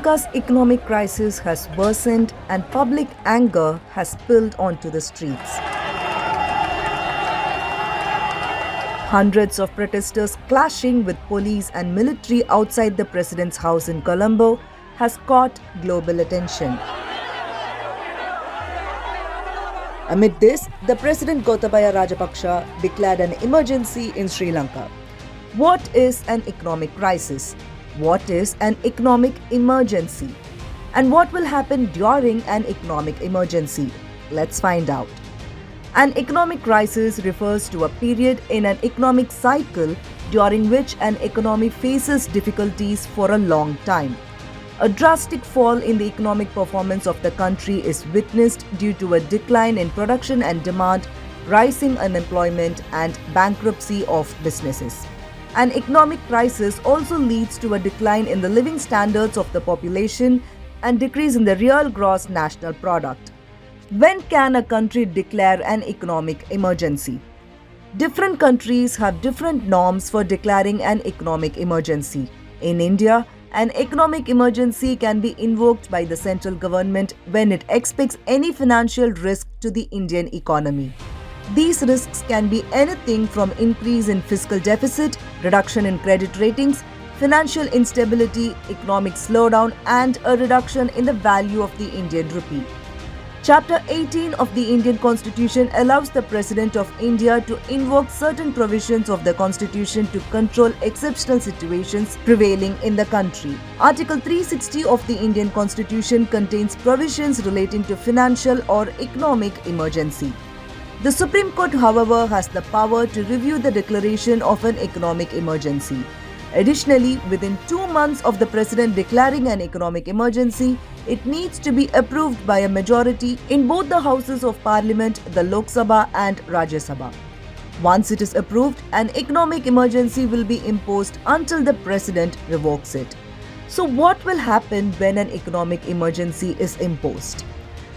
Lanka's economic crisis has worsened and public anger has spilled onto the streets. Hundreds of protesters clashing with police and military outside the president's house in Colombo has caught global attention. Amid this, the President Gotabaya Rajapaksa declared an emergency in Sri Lanka. What is an economic crisis? What is an economic emergency? And what will happen during an economic emergency? Let's find out. An economic crisis refers to a period in an economic cycle during which an economy faces difficulties for a long time. A drastic fall in the economic performance of the country is witnessed due to a decline in production and demand, rising unemployment, and bankruptcy of businesses. An economic crisis also leads to a decline in the living standards of the population and decrease in the real gross national product. When can a country declare an economic emergency? Different countries have different norms for declaring an economic emergency. In India, an economic emergency can be invoked by the central government when it expects any financial risk to the Indian economy. These risks can be anything from increase in fiscal deficit, reduction in credit ratings, financial instability, economic slowdown, and a reduction in the value of the Indian rupee. Chapter 18 of the Indian Constitution allows the President of India to invoke certain provisions of the Constitution to control exceptional situations prevailing in the country. Article 360 of the Indian Constitution contains provisions relating to financial or economic emergency. The Supreme Court, however, has the power to review the declaration of an economic emergency. Additionally, within 2 months of the President declaring an economic emergency, it needs to be approved by a majority in both the houses of Parliament, the Lok Sabha and Rajya Sabha. Once it is approved, an economic emergency will be imposed until the President revokes it. So what will happen when an economic emergency is imposed?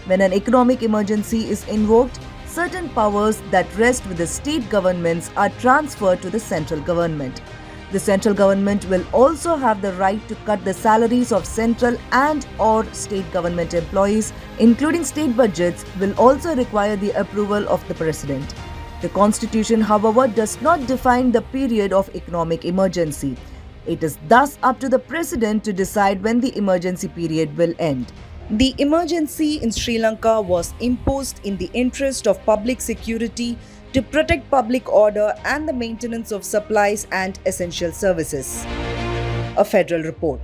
When an economic emergency is invoked, certain powers that rest with the state governments are transferred to the central government. The central government will also have the right to cut the salaries of central and/or state government employees, including state budgets, will also require the approval of the President. The Constitution, however, does not define the period of economic emergency. It is thus up to the President to decide when the emergency period will end. The emergency in Sri Lanka was imposed in the interest of public security to protect public order and the maintenance of supplies and essential services. A federal report.